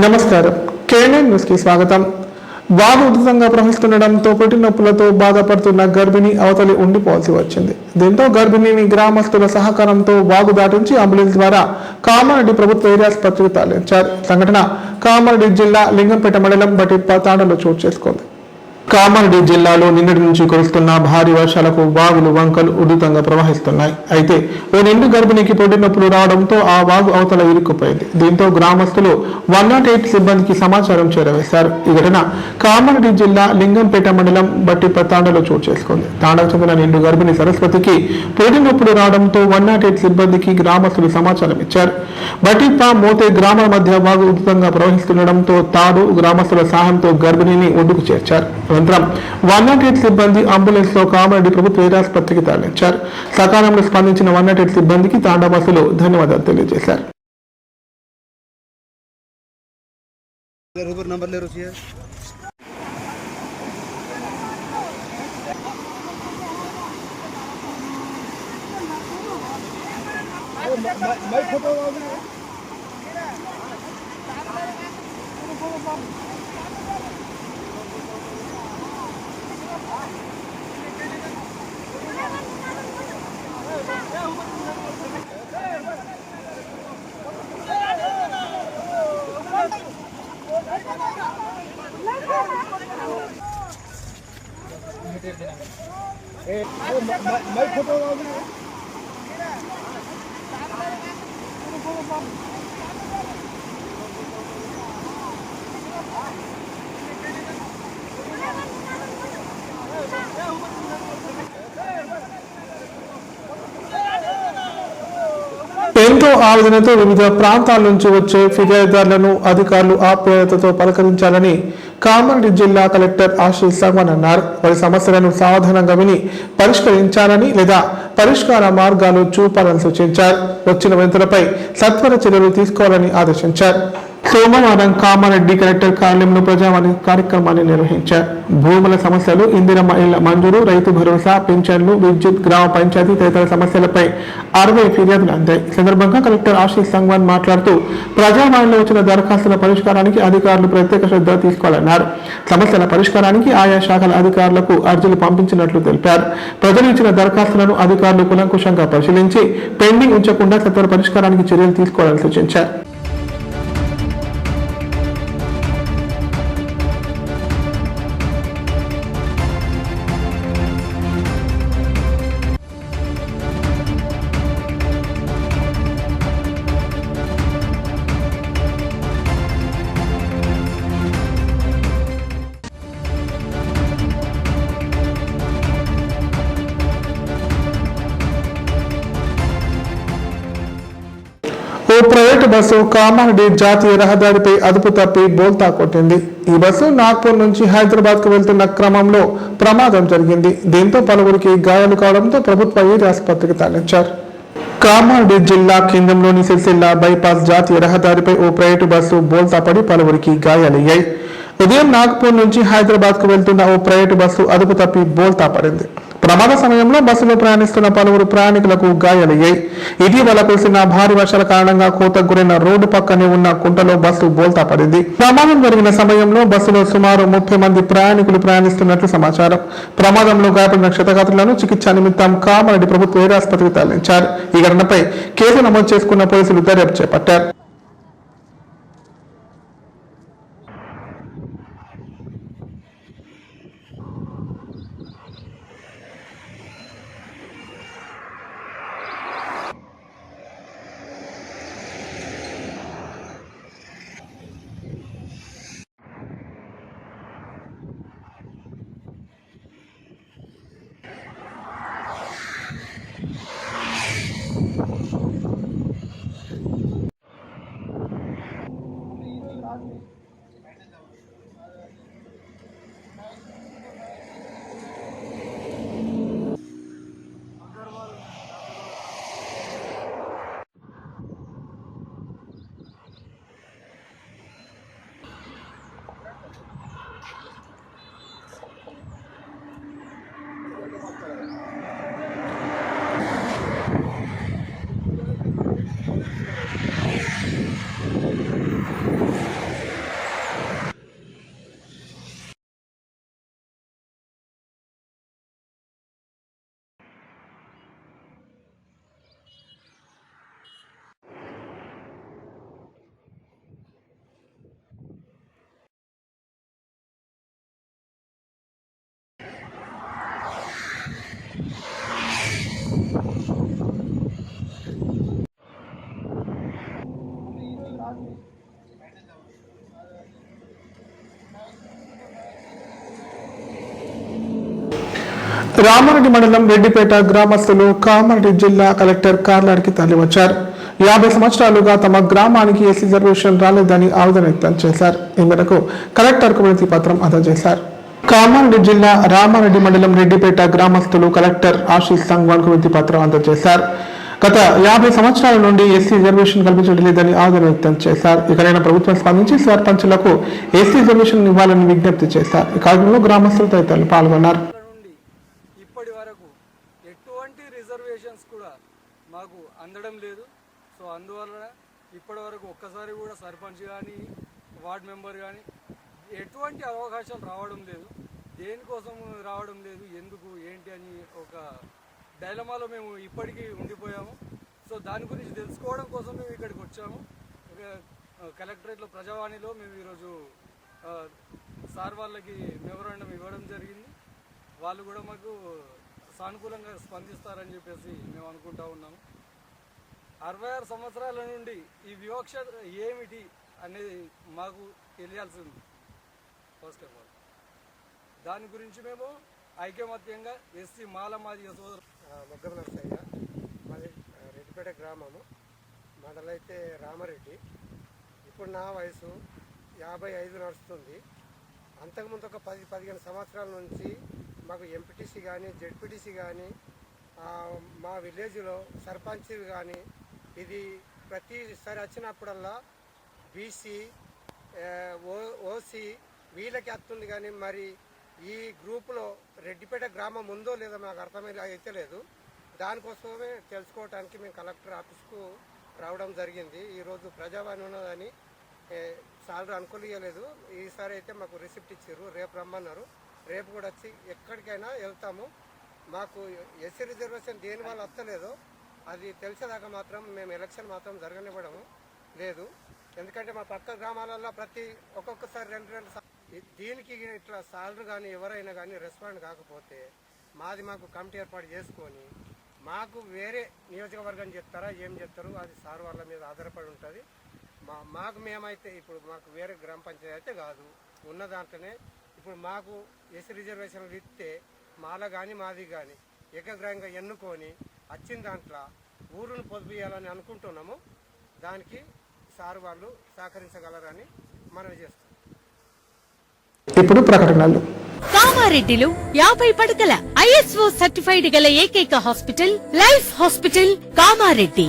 నమస్కారం. KNN news కి స్వాగతం. వాగు ఉధృతంగా ప్రవహిస్తుండటంతో పుట్టి నొప్పులతో బాధపడుతున్న గర్భిణి అవతలి ఉండిపోవాల్సి వచ్చింది. దీంతో గర్భిణిని గ్రామస్తుల సహకారంతో వాగు దాటించి అంబులెన్స్ ద్వారా కామారెడ్డి ప్రభుత్వ ఏరియాస్పత్రికి తరలించారు. సంఘటన కామారెడ్డి జిల్లా లింగంపేట మండలం బటిప్ప తాండలో చోటు చేసుకుంది. కామారెడ్డి జిల్లాలో నిన్నటి నుంచి కురుస్తున్న భారీ వర్షాలకు వాగులు వంకలు ఉధృతంగా ప్రవహిస్తున్నాయి. అయితే ఓ నిండు గర్భిణికి పొడి నొప్పులు రావడంతో ఆ వాగు అవతల ఇరుక్కుపోయింది. దీంతో గ్రామస్తులు 108 సిబ్బందికి సమాచారం చేరవేశారు. ఈ ఘటన కామారెడ్డి జిల్లా లింగంపేట మండలం బట్టిప్ప తాండలో చోటు చేసుకుంది. తాండకు చెందిన నిండు గర్భిణి సరస్వతికి పొడి నొప్పులు రావడంతో 108 సిబ్బందికి గ్రామస్తులు సమాచారం ఇచ్చారు. బట్టిప్ప మోతే గ్రామాల మధ్య వాగు ఉధృతంగా ప్రవహిస్తుండటంతో తాడు గ్రామస్తుల సహాయంతో గర్భిణిని ఒడ్డుకు చేర్చారు. అనంతరం 108 సిబ్బంది అంబులెన్స్ లో కామారెడ్డి ప్రభుత్వ ఏరియాస్పత్రికి తరలించారు. సకాలంలో స్పందించిన 108 సిబ్బందికి తాండావాసులు ధన్యవాదాలు తెలియజేశారు. ఎంతో ఆవేదనతో వివిధ ప్రాంతాల నుంచి వచ్చే ఫిర్యాదుదారులను అధికారులు ఆప్యాయతతో పలకరించాలని కామారెడ్డి జిల్లా కలెక్టర్ ఆశీష్ సంగ్వాన్ అన్నారు. వారి సమస్యలను సావధానంగా విని పరిష్కరించాలని లేదా పరిష్కార మార్గాలు చూపాలని సూచించారు. వచ్చిన వ్యక్తులపై సత్వర చర్యలు తీసుకోవాలని ఆదేశించారు. సోమవారం కామారెడ్డి కలెక్టర్ కార్యాలయంలో ప్రజావాణి కార్యక్రమాన్ని నిర్వహించారు. భూముల సమస్యలు, ఇందిరమ్మ ఇళ్ల మంజూరు, రైతు భరోసా, పింఛన్లు, విద్యుత్, గ్రామ పంచాయతీ తదితర సమస్యలపై 60 ఫిర్యాదులు అందాయి. సందర్భంగా కలెక్టర్ ఆశీష్ సంగ్వాన్ మాట్లాడుతూ ప్రజావాణిలో వచ్చిన దరఖాస్తుల పరిష్కారానికి అధికారులు ప్రత్యేక శ్రద్ధ తీసుకోవాలన్నారు. సమస్యల పరిష్కారానికి ఆయా శాఖల అధికారులకు అర్జీలు పంపించినట్లు తెలిపారు. ప్రజలు ఇచ్చిన దరఖాస్తులను అధికారులు కూలంకుషంగా పరిశీలించి పెండింగ్ ఉంచకుండా సత్వర పరిష్కారానికి చర్యలు తీసుకోవాలని సూచించారు. ఓ ప్రైవేటు బస్సు కామారెడ్డి జాతీయ రహదారిపై అదుపు తప్పి బోల్తా కొట్టింది. ఈ బస్సు నాగ్పూర్ నుంచి హైదరాబాద్ కు వెళ్తున్న క్రమంలో ప్రమాదం జరిగింది. దీంతో పలువురికి గాయాలు కావడంతో ప్రభుత్వ ఏరియా ఆసుపత్రికి తరలించారు. కామారెడ్డి జిల్లా కేంద్రంలోని సిరిసిల్ల బైపాస్ జాతీయ రహదారిపై ఓ ప్రైవేటు బస్సు బోల్తా పడి పలువురికి గాయాలయ్యాయి. ఉదయం నాగ్పూర్ నుంచి హైదరాబాద్ కు వెళ్తున్న ఓ ప్రైవేటు బస్సు అదుపు తప్పి బోల్తా పడింది. ప్రమాద సమయంలో బస్సులో ప్రయాణిస్తున్న పలువురు ప్రయాణికులకు గాయాలయ్యాయి. ఇటీవల కురిసిన భారీ వర్షాల కారణంగా కోతకు గురైన రోడ్డు పక్కనే ఉన్న కుంటలో బస్సు బోల్తా పడింది. ప్రమాదం జరిగిన సమయంలో బస్సులో సుమారు 30 మంది ప్రయాణికులు ప్రయాణిస్తున్నట్లు సమాచారం. ప్రమాదంలో గాయపడిన క్షతగాత్రులను చికిత్స నిమిత్తం కామారెడ్డి ప్రభుత్వ ఏరియా ఆసుపత్రికి తరలించారు. ఈ ఘటనపై కేసు నమోదు చేసుకున్న పోలీసులు దర్యాప్తు చేపట్టారు. రామారెడ్డి మండలం రెడ్డిపేట గ్రామస్తులు కామారెడ్డి జిల్లా కలెక్టర్ కార్యాలయానికి తరలివచ్చారు. 50 సంవత్సరాలుగా తమ గ్రామానికి ఎస్సీ రిజర్వేషన్ రాలేదని ఆవేదన వ్యక్తం చేశారు. ఈ మేరకు కలెక్టర్కు వినతి పత్రం అందజేశారు. కామారెడ్డి జిల్లా రామారెడ్డి మండలం రెడ్డిపేట గ్రామస్తులు కలెక్టర్ ఆశీష్ సంగ్వాన్కు వినతి పత్రం అందజేశారు. గత 50 సంవత్సరాల నుండి ఎస్సీ రిజర్వేషన్ కల్పించడం లేదని ఆవేదన వ్యక్తం చేశారు. ఇకనైనా ప్రభుత్వం స్పందించి సర్పంచులకు ఎస్సీ రిజర్వేషన్ ఇవ్వాలని విజ్ఞప్తి చేశారు. ఈ కార్యక్రమంలో గ్రామస్తులు తదితరులు పాల్గొన్నారు. ఇప్పటి వరకు ఎటువంటి రిజర్వేషన్స్ కూడా మాకు అందడం లేదు. సో అందువలన ఇప్పటి వరకు ఒక్కసారి కూడా సర్పంచ్ కానీ వార్డ్ మెంబర్ కానీ ఎటువంటి అవకాశాలు రావడం లేదు. దేనికోసం రావడం లేదు, ఎందుకు ఏంటి అని ఒక డైలమాలో మేము ఇప్పటికీ ఉండిపోయాము. సో దాని గురించి తెలుసుకోవడం కోసం మేము ఇక్కడికి వచ్చాము. కలెక్టరేట్లో ప్రజావాణిలో మేము ఈరోజు సార్ వాళ్ళకి మెమోరాండం ఇవ్వడం జరిగింది. వాళ్ళు కూడా మాకు సానుకూలంగా స్పందిస్తారని చెప్పేసి మేము అనుకుంటా ఉన్నాము. 66 సంవత్సరాల నుండి ఈ వివక్ష ఏమిటి అనేది మాకు తెలియాల్సింది. ఫస్ట్ ఆఫ్ ఆల్ దాని గురించి మేము ఐకమత్యంగా ఎస్సీ మాలమాదిగ సోదరు మొగ్గం నరసయ్య, మాది రెడ్డిపేట గ్రామము, మొదలైతే రామారెడ్డి. ఇప్పుడు నా వయసు 55 నడుస్తుంది. అంతకుముందు ఒక 10-15 సంవత్సరాల నుంచి మాకు ఎంపీటీసీ కానీ జెడ్పీటీసీ కానీ మా విలేజ్లో సర్పంచ్ కానీ ఇది ప్రతిసారి వచ్చినప్పుడల్లా బీసీ ఓసీ వీళ్ళకి వస్తుంది. కానీ మరి ఈ గ్రూపులో రెడ్డిపేట గ్రామం ఉందో లేదో మాకు అర్థమయ్యే అయితే లేదు. దానికోసమే తెలుసుకోవడానికి మేము కలెక్టర్ ఆఫీస్కు రావడం జరిగింది. ఈరోజు ప్రజావాణి ఉన్నదని సార్లు అనుకోలేదు. ఈసారి అయితే మాకు రిసిప్ట్ ఇచ్చారు, రేపు రమ్మన్నారు. రేపు కూడా వచ్చి ఎక్కడికైనా వెళ్తాము. మాకు ఎస్సీ రిజర్వేషన్ దేని వల్ల వస్తలేదో అది తెలిసేదాకా మాత్రం మేము ఎలక్షన్ మాత్రం జరగనివ్వడము లేదు. ఎందుకంటే మా పక్క గ్రామాలలో ఒక్కొక్కసారి 2 దీనికి ఇట్లా సార్లు కానీ ఎవరైనా కానీ రెస్పాండ్ కాకపోతే మాకు కమిటీ ఏర్పాటు చేసుకొని మాకు వేరే నియోజకవర్గం చెప్తారా ఏం చెప్తారు అది సార్ వాళ్ళ మీద ఆధారపడి ఉంటుంది. మాకు మేమైతే ఇప్పుడు మాకు వేరే గ్రామ పంచాయతీ అయితే కాదు, ఉన్న దాంట్లోనే ఇప్పుడు మాకు ఎస్సీ రిజర్వేషన్లు ఇస్తే మాల కానీ మాది కానీ ఏకగ్రహంగా ఎన్నుకొని వచ్చిన దాంట్లో ఊరును పొదిపియాలని అనుకుంటున్నాము. దానికి సార్ వాళ్ళు సహకరించగలరని మనవి చేస్తాం. ఇప్పుడు ప్రకటనలు. కామారెడ్డిలో 50 పడకల ISO సర్టిఫైడ్ గల ఏకైక hospital life hospital Kamareddy.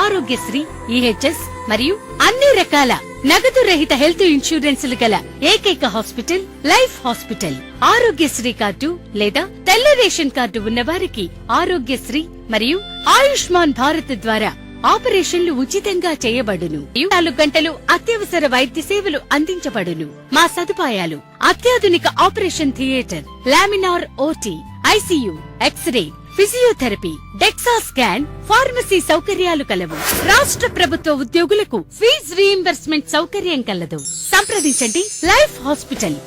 Aarogyasri, EHS మరియు అన్ని రకాల నగదు రహిత హెల్త్ ఇన్సూరెన్సులు గల ఏకైక hospital life hospital. Aarogyasri card లేదా తెల్ల రేషన్ కార్డు ఉన్న వారికి ఆరోగ్యశ్రీ మరియు ఆయుష్మాన్ భారత్ ద్వారా ఆపరేషన్లు ఉచితంగా చేయబడును. 24 గంటలు అత్యవసర వైద్య సేవలు అందించబడును. మా సదుపాయాలు: అత్యాధునిక operation theatre, laminar OT, ICU, x-ray, physiotherapy, dexa scan, pharmacy సౌకర్యాలు కలవు. రాష్ట్ర ప్రభుత్వ ఉద్యోగులకు ఫీజు రీయింబర్స్మెంట్ సౌకర్యం కలదు. సంప్రదించండి లైఫ్ హాస్పిటల్.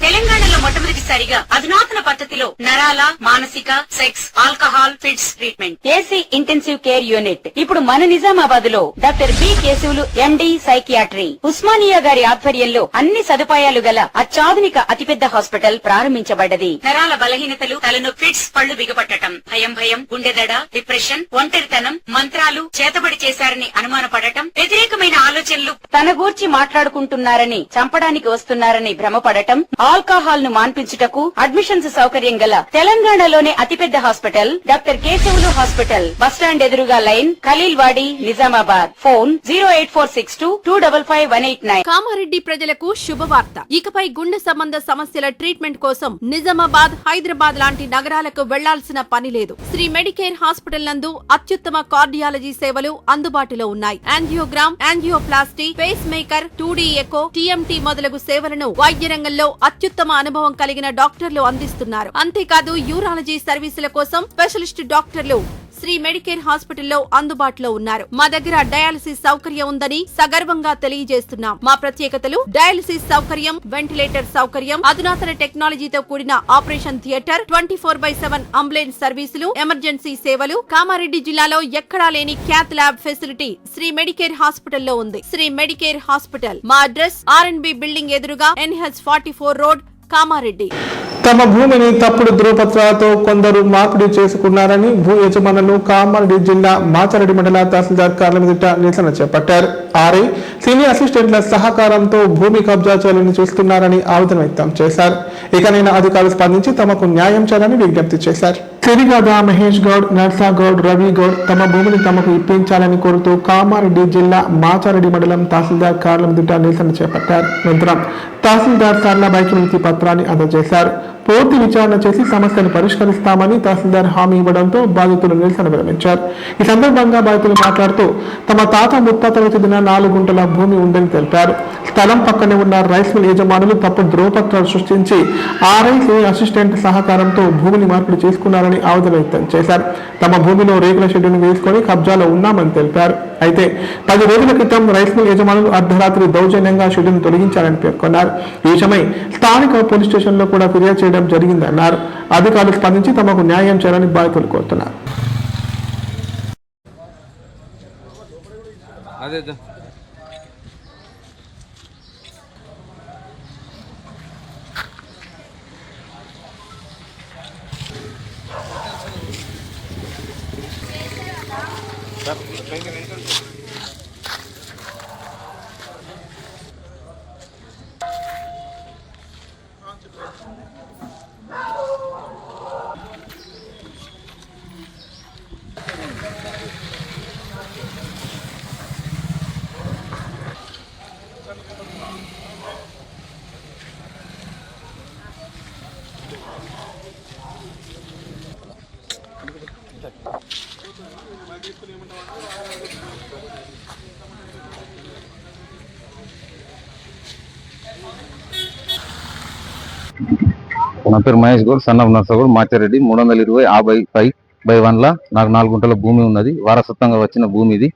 తెలంగాణలో మొట్టమొదటిసారిగా అధునాతన పద్ధతిలో నరాల, మానసిక, sex, alcohol, fits treatment, AC intensive care unit ఇప్పుడు మన నిజామాబాద్ లో doctor B Keshavulu MD psychiatry, Osmania గారి ఆధ్వర్యంలో అన్ని సదుపాయాలు గల అత్యాధునిక అతిపెద్ద హాస్పిటల్ ప్రారంభించబడ్డది. నరాల బలహీనతలు, తలనొప్పి, ఫిట్స్, పళ్లు బిగపట్టడం, భయం, గుండెదడ, డిప్రెషన్, ఒంటరితనం, మంత్రాలు చేతబడి చేశారని అనుమానపడటం, వ్యతిరేకమైన ఆలోచనలు, తన గూర్చి మాట్లాడుకుంటున్నారని, చంపడానికి వస్తున్నారని భ్రమపడటం, ఆల్కహాల్ ను మాన్పించుటకు అడ్మిషన్స్ సౌకర్యం గల తెలంగాణలోనే అతిపెద్ద hospital doctor Keshavulu hospital, bus stand ఎదురుగా లైన్, ఖలీల్వాడి, నిజామాబాద్. ఫోన్ 08462255189. కామారెడ్డి ప్రజలకు శుభవార్త. ఇకపై గుండె సంబంధ సమస్యల ట్రీట్మెంట్ కోసం నిజామాబాద్, హైదరాబాద్ లాంటి నగరాలకు వెళ్లాల్సిన పని లేదు. శ్రీ మెడికేర్ హాస్పిటల్ నందు అత్యుత్తమ కార్డియాలజీ సేవలు అందుబాటులో ఉన్నాయి. Angiogram, angioplasty, pacemaker, 2D echo, TMT మొదలగు సేవలను వైద్య రంగంలో అత్యుత్తమ అనుభవం కలిగిన డాక్టర్లు అందిస్తున్నారు. అంతేకాదు యూరాలజీ సర్వీసుల కోసం స్పెషలిస్ట్ డాక్టర్లు శ్రీ మెడికేర్ హాస్పిటల్లో అందుబాటులో ఉన్నారు. మా దగ్గర డయాలసిస్ సౌకర్యం ఉందని సగర్వంగా తెలియజేస్తున్నాం. మా ప్రత్యేకతలు: డయాలసిస్ సౌకర్యం, వెంటిలేటర్ సౌకర్యం, అధునాతన టెక్నాలజీతో కూడిన ఆపరేషన్ థియేటర్, 24/7 అంబులెన్స్ సర్వీసులు, ఎమర్జెన్సీ సేవలు. కామారెడ్డి జిల్లాలో ఎక్కడా లేని cath lab facility Sri medicare హాస్పిటల్లో ఉంది. Sri medicare hospital. మా అడ్రస్ RNB బిల్డింగ్ ఎదురుగా NH44 రోడ్, కామారెడ్డి. తమ భూమిని తప్పుడు ధృవపత్రాలతో కొందరు మార్పిడి చేసుకున్నారని భూ యజమానులు కామారెడ్డి జిల్లా మాచారెడ్డి మండల తహసీల్దార్ కార్యాలయం ఎదుట నిరసన చేపట్టారు. ఆర్ఐ సీనియర్ అసిస్టెంట్ల సహకారంతో భూమి కబ్జా చేయాలని చూస్తున్నారని ఆవేదన వ్యక్తం చేశారు. ఇకనైనా అధికారులు స్పందించి తమకు న్యాయం చేయాలని విజ్ఞప్తి చేశారు. సిరిగద మహేష్ గౌడ్, నర్సా గౌడ్, రవి గౌడ్ తమ భూమిని తమకు ఇప్పించాలని కోరుతూ కామారెడ్డి జిల్లా మాచారెడ్డి మండలం తహసీల్దార్ కార్యాలయం ఎదుట నిరసన చేపట్టారు. అనంతరం తహసీల్దార్ సార్లబాయికి వినతి పత్రాన్ని అందజేశారు. పూర్తి విచారణ చేసి సమస్యను పరిష్కరిస్తామని తహసీల్దార్ హామీ ఇవ్వడంతో బాధితులు నిరసన విరమించారు. ఈ సందర్భంగా బాధితులు మాట్లాడుతూ తమ తాత ముత్తాతలకు చెందిన 4 గుంటల భూమి ఉందని తెలిపారు. స్థలం పక్కనే ఉన్న రైస్ మిల్ యజమానులు తప్పుడు ధృవపత్రాలు సృష్టించి ఆర్ఐ అసిస్టెంట్ సహకారంతో భూమిని మార్పిడి చేసుకున్నారని ఆవేదన వ్యక్తం చేశారు. తమ భూమిలో రేకుల షెడ్డును వేసుకొని కబ్జాలో ఉన్నామని తెలిపారు. అయితే 10 రోజుల క్రితం రైస్ మిల్ యజమానులు అర్ధరాత్రి దౌర్జన్యంగా షెడ్డును తొలగించారని పేర్కొన్నారు. ఈ విషయమై స్థానిక పోలీస్ స్టేషన్లో కూడా ఫిర్యాదు చేయడం జరిగిందన్నారు. అధికారులు స్పందించి తమకు న్యాయం చేయాలని బాధితులు కోరుతున్నారు. నా పేరు మహేష్ గౌడ్, సన్ ఆఫ్ నర్సా గౌడ్, మాచారెడ్డి. 320/55/1 నాకు 4 గుంటల భూమి ఉన్నది. వారసత్వంగా వచ్చిన భూమి ఇది.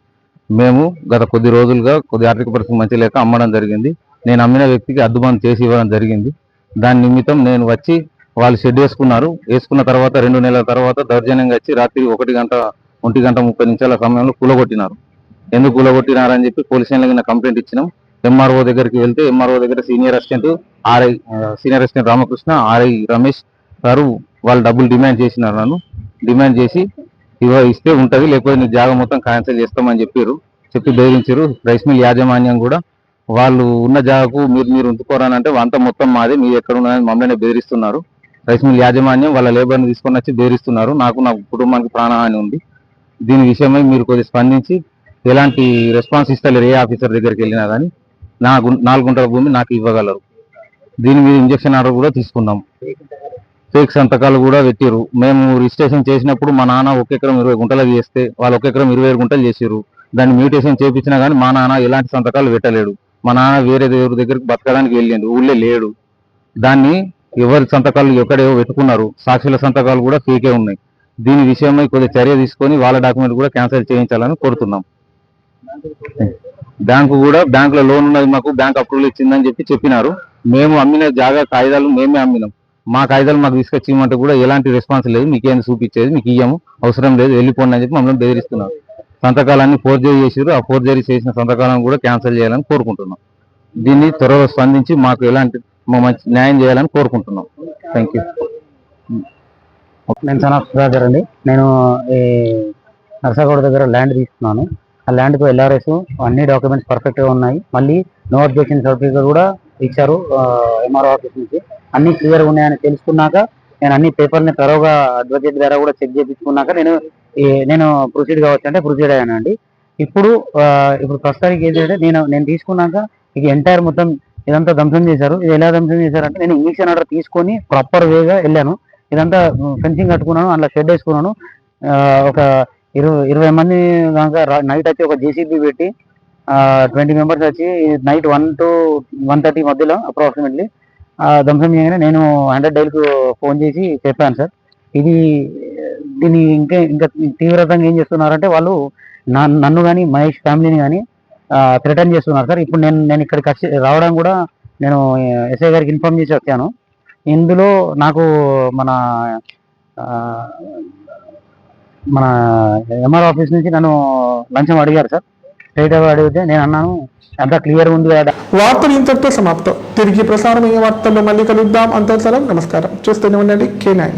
మేము గత కొద్ది రోజులుగా కొద్ది ఆర్థిక పరిస్థితి మంచి లేక అమ్మడం జరిగింది. నేను అమ్మిన వ్యక్తికి అద్దుబాటు చేసి ఇవ్వడం జరిగింది. దాని నిమిత్తం నేను వచ్చి వాళ్ళు షెడ్ వేసుకున్నారు. వేసుకున్న తర్వాత 2 నెలల తర్వాత దౌర్జన్యంగా వచ్చి రాత్రి 1 గంట 1:30 నిమిషాల సమయంలో కూలగొట్టినారు. ఎందుకు కూలగొట్టినారని చెప్పి పోలీస్ స్టేషన్లో కంప్లైంట్ ఇచ్చినాం. ఎంఆర్ఓ దగ్గరికి వెళ్తే ఎంఆర్ఓ దగ్గర senior assistant Ramakrishna, RI Ramesh గారు వాళ్ళు డబ్బులు డిమాండ్ చేసినారు. నన్ను డిమాండ్ చేసి ఇస్తే ఉంటది, లేకపోతే నీ జాగా మొత్తం క్యాన్సిల్ చేస్తామని చెప్పి బెదిరించారు. రైస్ మిల్ యాజమాన్యం కూడా వాళ్ళు ఉన్న జాగాకు మీరు ఉంచుకోరానంటే అంత మొత్తం మాదే, మీరు ఎక్కడ ఉన్నారని మమ్మల్ని బెదిరిస్తున్నారు. రైస్ మిల్ యాజమాన్యం వాళ్ళ లేబర్ని తీసుకొని వచ్చి బెదిరిస్తున్నారు. నా కుటుంబానికి ప్రాణహాని ఉంది. దీని విషయమై మీరు కొద్దిగా స్పందించి ఎలాంటి రెస్పాన్స్ ఇస్తలేరు. ఏ ఆఫీసర్ దగ్గరికి వెళ్ళినా కానీ 4 గుంటల భూమి నాకు ఇవ్వగలరు. దీని మీద ఇంజక్షన్ ఆర్డర్ కూడా తీసుకున్నాం. ఫేక్ సంతకాలు కూడా పెట్టారు. మేము రిజిస్ట్రేషన్ చేసినప్పుడు మా నాన్న 1 ఎకరం 20 గుంటలకు చేస్తే వాళ్ళు 1 ఎకరం 27 గుంటలు చేసారు. దాన్ని మ్యూటేషన్ చేయించినా కానీ మా నాన్న ఎలాంటి సంతకాలు పెట్టలేడు. మా నాన్న వేరే ఎవరి దగ్గరికి బతకడానికి వెళ్ళిండు, ఊళ్ళో లేడు. దాన్ని ఎవరి సంతకాలు ఎక్కడేవో పెట్టుకున్నారు. సాక్షుల సంతకాలు కూడా ఫేకే ఉన్నాయి. దీని విషయమై కొద్దిగా చర్య తీసుకొని వాళ్ళ డాక్యుమెంట్ కూడా క్యాన్సిల్ చేయించాలని కోరుతున్నాం. బ్యాంకులో లోన్ ఉన్నది, మాకు బ్యాంక్ అప్రూవల్ ఇచ్చిందని చెప్పినారు. మేము అమ్మిన జాగా కాగితాలు మేమే అమ్మినాం. మా కాగితాలు మాకు తీసుకొచ్చి ఇవ్వమంటే కూడా ఎలాంటి రెస్పాన్స్ లేదు. మీకేం చూపించేది, మీకు ఇయ్యము, అవసరం లేదు, వెళ్ళిపోండి అని చెప్పి మమ్మల్ని బెదిరిస్తున్నారు. సంతకాలన్నీ ఫోర్జరీ చేసారు. ఆ ఫోర్జరీ చేసిన సంతకాలను కూడా క్యాన్సిల్ చేయాలని కోరుకుంటున్నాం. దీన్ని త్వరగా స్పందించి మాకు ఎలాంటి మంచి న్యాయం చేయాలని కోరుకుంటున్నాం. Thank you. నేను సన్ ఆఫ్ సుధాకర్ అండి. నేను ఈ నర్సాగౌడ దగ్గర ల్యాండ్ తీసుకున్నాను. ఆ ల్యాండ్కు ఎల్ఆర్ఎస్ అన్ని డాక్యుమెంట్స్ పర్ఫెక్ట్గా ఉన్నాయి. మళ్ళీ నో అబ్జెక్షన్ సర్టిఫికేట్ కూడా ఇచ్చారు ఎంఆర్ఓ ఆఫీస్ నుంచి. అన్ని క్లియర్గా ఉన్నాయని తెలుసుకున్నాక నేను అన్ని పేపర్ని త్వరగా అడ్వకేట్ ద్వారా కూడా చెక్ చేయించుకున్నాక నేను ప్రొసీడ్ కావచ్చు అంటే ప్రొసీడ్ అయ్యానండి. ఇప్పుడు ప్రస్తుతానికి ఏంటంటే నేను తీసుకున్నాక ఇక ఎంటైర్ మొత్తం ఇదంతా ధ్వంసం చేశారు. ఇది ఎలా ధ్వంసం చేశారంటే నేను ఇంజక్షన్ ఆర్డర్ తీసుకొని ప్రాపర్ వేగా వెళ్ళాను. ఇదంతా ఫెన్సింగ్ కట్టుకున్నాను, అందులో షెడ్ వేసుకున్నాను. ఒక 20 మంది దాకా నైట్ వచ్చి ఒక జేసీబీ పెట్టి 20 మెంబర్స్ వచ్చి నైట్ 1 to 1:30 మధ్యలో అప్రాక్సిమేట్లీ ధ్వంసం చేయగానే నేను 100 డైల్కు ఫోన్ చేసి చెప్పాను సార్. దీన్ని ఇంకా తీవ్రతంగా ఏం చేస్తున్నారంటే వాళ్ళు నన్ను కానీ మహేష్ ఫ్యామిలీని కానీ థ్రెటన్ చేస్తున్నారు సార్. ఇప్పుడు నేను ఇక్కడికి రావడం కూడా నేను ఎస్ఐ గారికి ఇన్ఫార్మ్ చేసి వచ్చాను. ఇందులో నాకు మన ఎంఆర్ ఆఫీస్ నుంచి నన్ను లంచం అడిగారు సార్. స్ట్రైట్ అడిగితే నేను అన్నాను అంతా క్లియర్ ఉంది కదా. వార్తలు ఇంతటితో సమాప్తం. తిరిగి ప్రసారమయ్యే వార్తల్లో మళ్ళీ కలుద్దాం. అంతవరకు నమస్కారం. చూస్తూనే ఉండండి K9.